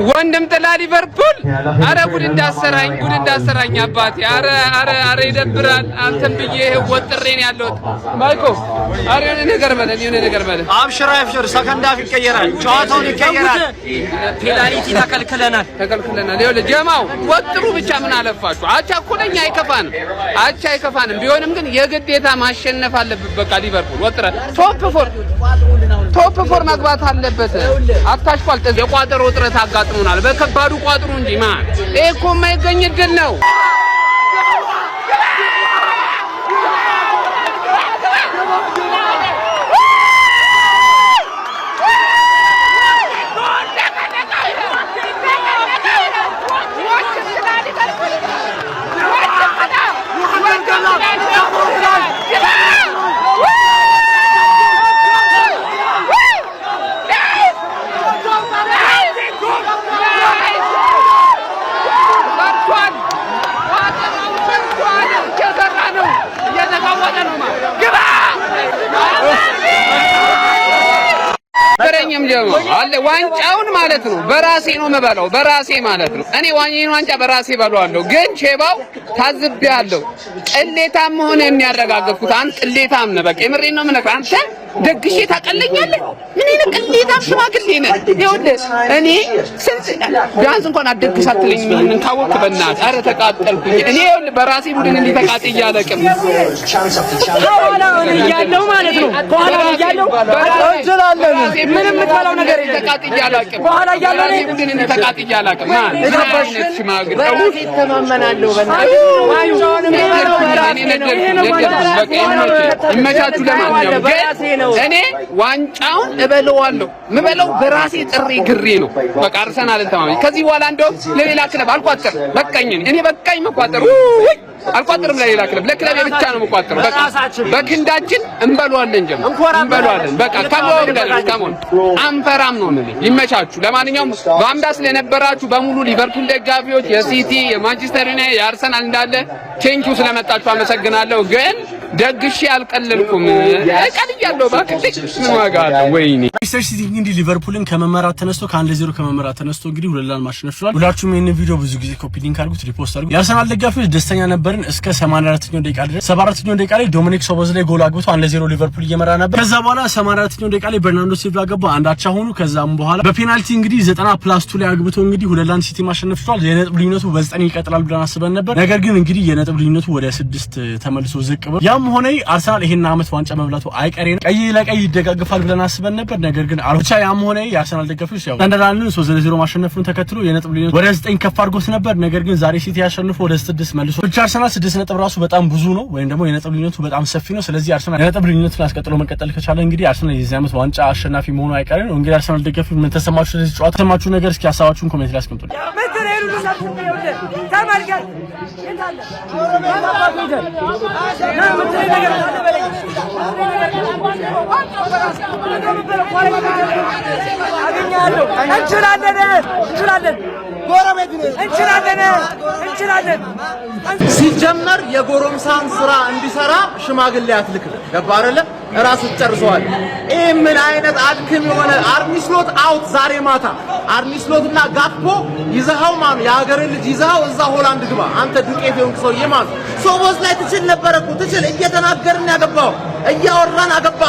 ወንድም ጥላ ሊቨርፑል አረ ጉድ እንዳሰራኝ አባቴ አረ ይደብራል አንተም ብዬ ወጥሬን ያለሁት ማይኮ አረ ነገር በለን አብሽር ሰከንድ አፍ ይቀየራል ጨዋታውን ይቀየራል ፔናልቲ ተከልክለናል ይኸውልህ ጀማው ወጥሩ ብቻ ምን አለፋችሁ አቻ ኮለኛ አይከፋንም ቢሆንም ግን የግዴታ ማሸነፍ አለበት በቃ ሊቨርፑል ወጥረ ቶፕ ፎር መግባት አለበት አታሽቋል የቋጠሮ ውጥረት አጋጥሞናል በከባዱ ቋጥሩ እንጂ ማን እኮ የማይገኝ ድል ነው በረኛም ጀማ አለ ዋንጫውን ማለት ነው በራሴ ነው መበላው በራሴ ማለት ነው እኔ ዋንጫ በራሴ በሏለሁ ግን ቼባው ታዝብያለሁ ቅሌታም ሆነ የሚያረጋግጡት አንተ ቅሌታም ነህ በቃ የምሬን ነው የምነግርህ አንተ ደግሼ ታቀለኛለህ ምን አይነት ቅሌታም ሽማግሌ ነህ ይኸውልህ እኔ ስንት ቢያንስ እንኳን አትደግስ አትለኝ ምን ታወቅ በእናትህ ኧረ ተቃጠልኩኝ እኔ ይኸውልህ በራሴ ቡድን እንዲህ ተቃጥዬ አላውቅም በኋላ እያለሁ ማለት ነው በኋላ እያለሁ እንችላለን ምንም የምትባለው ነገር የለም ተቃጥዬ አላውቅም በኋላ እያለሁ በራሴ ቡድን እንዲህ ተቃጥዬ አላውቅም ማለት ሽማግሌ በራሴ ተማመናለሁ በእናትህ ዋንጫውንም ይመቻችሁ ለማንኛውም ግን እኔ ዋንጫውን እበለዋለሁ ምበለው በራሴ ጥሪ ግሬ ነው በቃ አርሰናልን ተማመኝ ከዚህ በኋላ እንደው ለሌላ ክለብ አልቋጠር በቃኝ እኔ በቃኝ መቋጠሩ አልቋጠርም ለሌላ ክለብ ለክለብ ብቻ ነው መቋጠሩ በቃ በክንዳችን እንበለዋለን እንበለዋለን በቃ ከሞን አንፈራም ነው ማለት ይመቻችሁ ለማንኛውም ባምዳ ስለነበራችሁ በሙሉ ሊቨርፑል ደጋፊዎች የሲቲ የማንቸስተር ዩናይትድ የአርሰናል እንዳለ ቴንኪው ስለመጣችሁ አመሰግናለሁ ግን ደግሼ አልቀለልኩም እቀልያለሁ ባክሽ ምን ዋጋ አለው ወይኔ ማንቸስተር ሲቲ እንግዲህ ሊቨርፑልን ከመመራት ተነስቶ ከ1-0 ከመመራት ተነስቶ እንግዲህ ሁለላን ማሸነፍ ችሏል ሁላችሁም ይሄን ቪዲዮ ብዙ ጊዜ ኮፒ ሊንክ አድርጉት ሪፖስት አድርጉት የአርሰናል ደጋፊዎች ደስተኛ ነበርን እስከ 84ኛው ደቂቃ ድረስ 74ኛው ደቂቃ ላይ ዶሚኒክ ሶቦዝላይ ጎል አግብቶ 1-0 ሊቨርፑል እየመራ ነበር ከዛ በኋላ 84ኛው ደቂቃ ላይ በርናንዶ ሲልቫ ገባ አንዳቻ ሆኑ ከዛም በኋላ በፔናልቲ እንግዲህ 90+2 ላይ አግብቶ እንግዲህ ሁለላን ሲቲ ማሸነፍ ችሏል የነጥብ ልዩነቱ በ9 ይቀጥላል ብለን አስበን ነበር ነገር ግን እንግዲህ የነጥብ ልዩነቱ ወደ 6 ተመልሶ ዝቅ ብሎ ያም ሆነ አርሰናል ይሄን አመት ዋንጫ መብላቱ አይቀሬ ነው ቀይ ለቀይ ይደጋግፋል ብለን አስበን ነበር ነገር ግን አልቻ ያም ሆነ የአርሰናል ደጋፊዎች ያው እንደራልን 3-0 ማሸነፉን ተከትሎ የነጥብ ልዩነቱ ወደ 9 ከፍ አድርጎት ነበር ነገር ግን ዛሬ ሲቲ ያሸንፎ ወደ 6 መልሶ ብቻ አርሰናል 6 ነጥብ ራሱ በጣም ብዙ ነው ወይም ደግሞ የነጥብ ልዩነቱ በጣም ሰፊ ነው ስለዚህ አርሰናል የነጥብ ልዩነቱን አስቀጥሎ መቀጠል ከቻለ እንግዲህ አርሰናል የዚህ አመት ዋንጫ አሸናፊ መሆኑ አይቀሬ ነው እንግዲህ አርሰናል ደጋፊዎች ምን ተሰማችሁ ስለዚህ ጨዋታ ተሰማችሁ ነገር እስኪ ሐሳባችሁን ኮሜንት ላይ አስቀምጡልኝ ተመልከት እንታለ ሲጀመር የጎረምሳን ስራ እንዲሰራ ሽማግሌ አትልክም ገባ አይደለ ራሱ ጨርሰዋል ይሄ ምን አይነት አድክም የሆነ አርኒስሎት አውት ዛሬ ማታ አርኒስሎትና ጋክፖ ይዘሃው ማኑ የሀገር ልጅ ይዘሃው እዛ ሆላንድ ግባ አንተ ዱቄት የሆንክ ሰውዬ ማኑ ሶቦስ ላይ ትችል ነበር እኮ ትችል እየተናገርን ያገባው እያወራን አገባ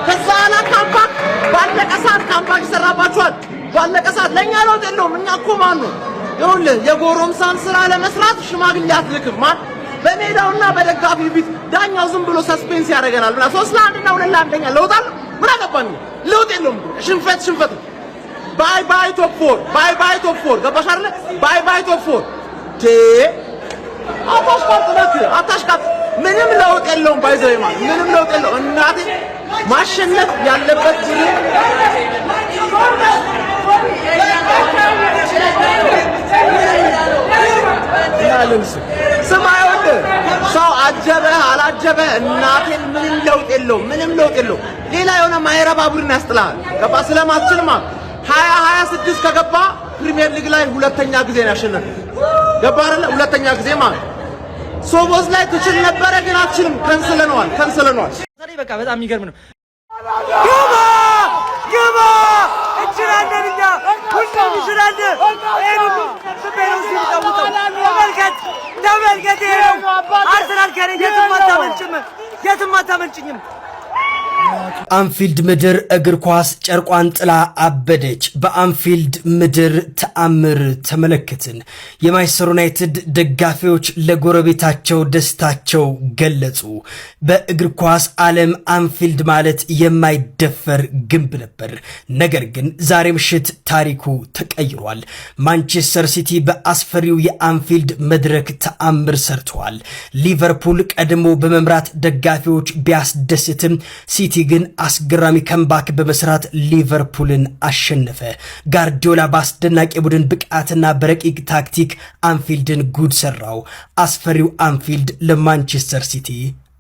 ከዛ አላ ካምፓክ ባለቀ ሰዓት ካምፓክ ይሰራባችኋል ባለቀ ሰዓት ለኛ ለውጥ የለውም እኛ እኮ ማን ነው ይኸውልህ የጎረምሳን ስራ ለመስራት ሽማግሌ አትልክም ማን በሜዳውና በደጋፊው ፊት ዳኛው ዝም ብሎ ሰስፔንስ ያደርገናል ብላ 3-1 እና 2-1 አንደኛ ለውጣል ምን አገባን ለውጥ የለውም ሽንፈት ባይ ቶፕ 4 ገባሽ አይደል ባይ ቶፕ 4 አታሽቃጥ ምንም ለውጥ የለውም ባይዘይ ማለት ምንም ለውጥ የለውም እናቴ ማሸነፍ ያለበት ሰማያው ሰው አጀበ አላጀበ እናቴን ምንም ለውጥ የለውም ሌላ የሆነ ማይረባ ቡድን ያስጥላል ገባ ስለማትችልማ 2026 ከገባ ፕሪሚየር ሊግ ላይ ሁለተኛ ጊዜ ነው ያሸነፈው ገባ አይደል ሁለተኛ ጊዜ ማለት ሶቦዝ ላይ ትችል ነበር ግን አትችልም ከንሰለነዋል ዛሬ በቃ በጣም የሚገርም ነው ግባ እንችላለን እኛ ሁሉም ይችላል ተመልከት አርሰናል የትም አታመልጭኝም አንፊልድ ምድር እግር ኳስ ጨርቋን ጥላ አበደች። በአንፊልድ ምድር ተአምር ተመለከትን። የማንቸስተር ዩናይትድ ደጋፊዎች ለጎረቤታቸው ደስታቸው ገለጹ። በእግር ኳስ ዓለም አንፊልድ ማለት የማይደፈር ግንብ ነበር። ነገር ግን ዛሬ ምሽት ታሪኩ ተቀይሯል። ማንቸስተር ሲቲ በአስፈሪው የአንፊልድ መድረክ ተአምር ሰርተዋል። ሊቨርፑል ቀድሞ በመምራት ደጋፊዎች ቢያስደስትም ሲቲ ግን አስገራሚ ከምባክ በመስራት ሊቨርፑልን አሸነፈ። ጋርዲዮላ በአስደናቂ ቡድን ብቃትና በረቂቅ ታክቲክ አንፊልድን ጉድ ሰራው። አስፈሪው አንፊልድ ለማንቸስተር ሲቲ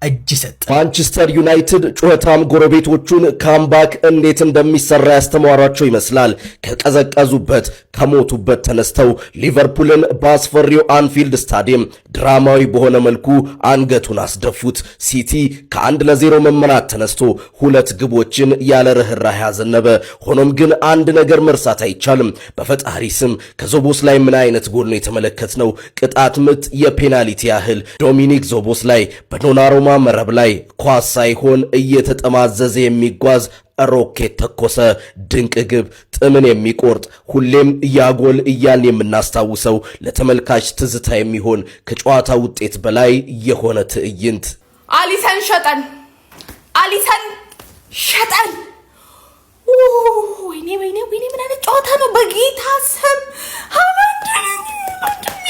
እጅ ሰጠ። ማንቸስተር ዩናይትድ ጩኸታም ጎረቤቶቹን ካምባክ እንዴት እንደሚሰራ ያስተማራቸው ይመስላል። ከቀዘቀዙበት ከሞቱበት ተነስተው ሊቨርፑልን በአስፈሪው አንፊልድ ስታዲየም ድራማዊ በሆነ መልኩ አንገቱን አስደፉት። ሲቲ ከ1-0 መመራት ተነስቶ 2 ግቦችን ያለ ርህራሄ ያዘነበ። ሆኖም ግን አንድ ነገር መርሳት አይቻልም። በፈጣሪ ስም ከዞቦስ ላይ ምን አይነት ጎል ነው የተመለከትነው? ቅጣት ምት የፔናልቲ ያህል ዶሚኒክ ዞቦስ ላይ በዶናሩማ መረብ ላይ ኳስ ሳይሆን እየተጠማዘዘ የሚጓዝ ሮኬት ተኮሰ። ድንቅ ግብ፣ ጥምን የሚቆርጥ ሁሌም ያጎል እያልን የምናስታውሰው ለተመልካች ትዝታ የሚሆን ከጨዋታ ውጤት በላይ የሆነ ትዕይንት። አሊሰን ሸጠን ወይኔ ምን አይነት ጨዋታ ነው! በጌታ ስም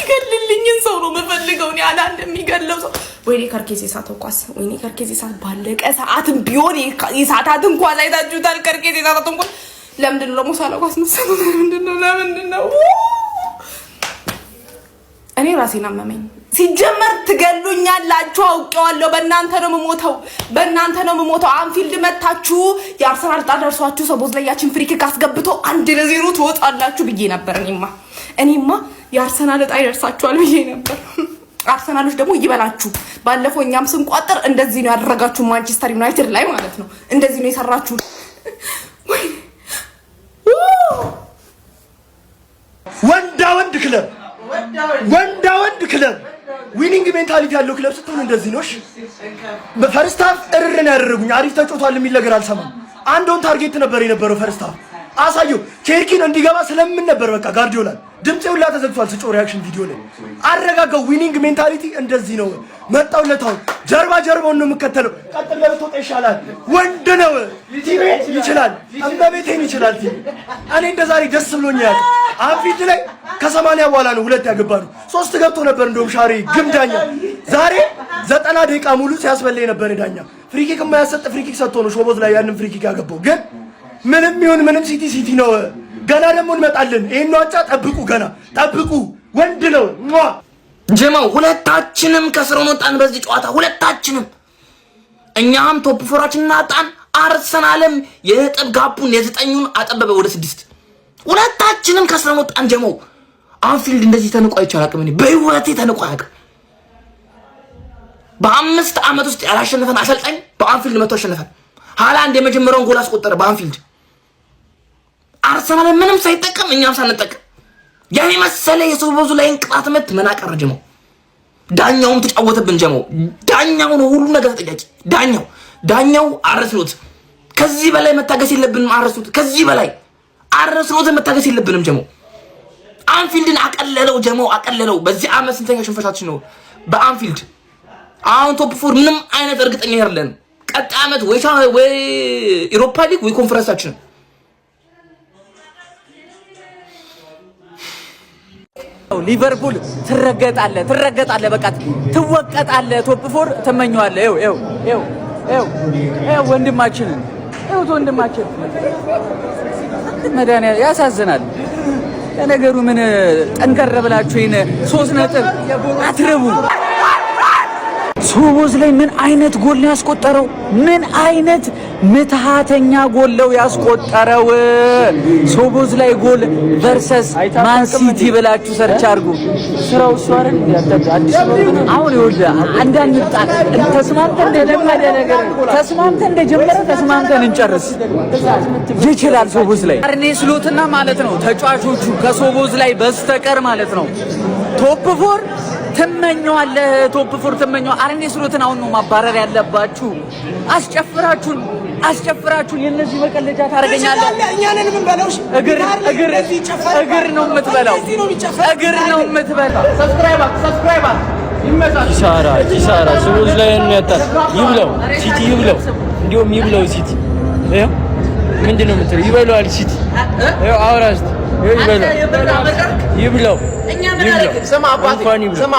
የሚገልልኝን ሰው ነው የምፈልገው። እኔ አላንድ የሚገለው ሰው ወይኔ ከርኬዝ የሳተው ኳስ ወይኔ ከርኬዝ የሳት ባለቀ ሰዓትም ቢሆን የሳታትን ኳስ አይታችሁታል። ከርኬዝ የሳታትን ኳስ ለምንድን ነው ለሙሳላ ኳስ መሰሉ? ለምንድን ነው እኔ ራሴን አመመኝ። ሲጀመር ትገሉኛላችሁ፣ አውቄዋለሁ። በእናንተ ነው የምሞተው። አንፊልድ መታችሁ የአርሰናል ጣ ደርሷችሁ ሰቦዝ ላይ ያችን ፍሪክ አስገብቶ 1-0 ትወጣላችሁ ብዬ ነበር። እኔማ የአርሰናል ጣ ይደርሳችኋል ብዬ ነበር። አርሰናሎች ደግሞ ይበላችሁ። ባለፈው እኛም ስንቋጥር እንደዚህ ነው ያደረጋችሁ። ማንቸስተር ዩናይትድ ላይ ማለት ነው እንደዚህ ነው የሰራችሁ። ወንድ ክለብ ዊኒንግ ሜንታሊቲ ያለው ክለብ ስትሆን እንደዚህ ነው። እሺ በፈርስት ሃፍ እርርን ያደረጉኝ አሪፍ ተጫውቷል የሚል ነገር አልሰማም። አንድ ኦን ታርጌት ነበር የነበረው ፈርስት ሃፍ አሳየው። ኬርኪን እንዲገባ ስለምን ነበር በቃ ጋርዲዮላ ድምጼ ሁላ ተዘግቷል። ስጮ ሪአክሽን ቪዲዮ ላይ አረጋጋው። ዊኒንግ ሜንታሊቲ እንደዚህ ነው። መጣውለታው ጀርባውን ነው የምከተለው። ቀጥል ለብትወጣ ይሻላል። ወንድ ነው። ቲሜ ይችላል። እመቤቴን ይችላል። ቲሜ እኔ እንደዛሬ ደስ ብሎኛል። አንፊልድ ላይ ከ80 በኋላ ነው 2 ያገባነው። 3 ገብቶ ነበር እንደውም ሻሪ ግምዳኛ። ዛሬ 90 ደቂቃ ሙሉ ሲያስበለኝ ነበር ዳኛ። ፍሪኪክ የማያሰጥ ፍሪኪክ ሰጥቶ ነው ሾቦዝ ላይ ያንን ፍሪኪክ ያገባው። ግን ምንም ይሁን ምንም ሲቲ ነው። ገና ደግሞ እንመጣለን። ይሄን ዋንጫ ጠብቁ፣ ገና ጠብቁ። ወንድ ነው ጀማው። ሁለታችንም ከስረን ወጣን በዚህ ጨዋታ ሁለታችንም። እኛም ቶፕ ፎራችንን አጣን። አርሰናልም የነጥብ ጋፑን የ9ን አጠበበ ወደ 6። ሁለታችንም ከስረን ወጣን ጀማው። አንፊልድ እንደዚህ ተንቆ አይቻል አቅም እኔ በህይወቴ ተንቆ አያውቅም። በ5 ዓመት ውስጥ ያላሸነፈን አሰልጣኝ በአንፊልድ መጥቶ አሸነፈን። ሃላንድ የመጀመሪያውን ጎል አስቆጠረ በአንፊልድ። አርሰናል ምንም ሳይጠቀም እኛም ሳንጠቀም ያኔ መሰለ የሶቦዙ ላይ እንቅጣት ምት መናቀር ጀመው። ዳኛውም ተጫወተብን ጀመው። ዳኛው ነው ሁሉ ነገር ተጠያቂ። ዳኛው አረስሎት። ከዚህ በላይ መታገስ የለብንም። አረስሎት ከዚህ በላይ አረስሎት መታገስ የለብንም ጀመው። አንፊልድን አቀለለው ጀመው፣ አቀለለው። በዚህ ዓመት ስንተኛ ሽንፈታችን ነው በአንፊልድ። አሁን ቶፕ 4 ምንም አይነት እርግጠኛ አይደለም። ቀጣይ ዓመት ወይ ኢሮፓ ሊግ ወይ ኮንፈረንሳችን። ሊቨርፑል ትረገጣለህ፣ በቃ ትወቀጣለህ። ቶፕ 4 ተመኘዋለህ። ይኸው ወንድማችንን መድኃኒዓለም ያሳዝናል። ለነገሩ ምን ጠንከር ብላችሁ ይሄን 3 ነጥብ አትረቡ። ሶቦዝ ላይ ምን አይነት ጎል ነው ያስቆጠረው? ምን አይነት ምትሃተኛ ጎል ነው ያስቆጠረው? ሶቦዝ ላይ ጎል ቨርሰስ ማን ሲቲ ብላችሁ ሰርች አድርጉ። ስራው እሱ አይደል? አዲስ አሁን ይወልዳ አንዳንድ ጣት ተስማምተን እንደጀመረ ነገር ተስማምተን እንጨርስ ይችላል። ሶቦዝ ላይ አርኔ ስሎትና ማለት ነው ተጫዋቾቹ ከሶቦዝ ላይ በስተቀር ማለት ነው ቶፕ ፎር ትመኘዋለህ። ቶፕ ፎር ትመኘዋለህ። አረኔ ስሩትን አሁን ነው ማባረር ያለባችሁ። አስጨፍራችሁን የነዚህ መቀለጃ ታረጋኛለህ። እኛንን ምን በለውሽ እግር ነው የምትበላው። እግር ነው የምትበላው። ሰብስክራይብ ኪሳራ ሰዎች ላይ የሚያጣል ይብለው ሲቲ ይብለው እንዲሁም ይብለው ሲቲ ይኸው ምንድን ነው የምትለው? ይበላዋል ሲቲ ይኸው አውራስ ይብለው ስማ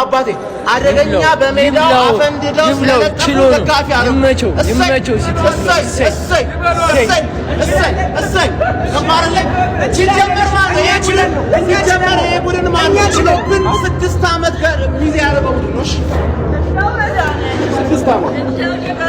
አባቴ አደገኛ በሜዳው አፈንድደው ስለለቀቁ ደጋፊ አለ። ይመቸው ሲቲ እሰይ ከማረለ ሲጀመር ማለት ይሄ ቡድን ማለት ነው 6 ዓመት ሚዜ ያደረገው ቡድን ነው። 6 ዓመት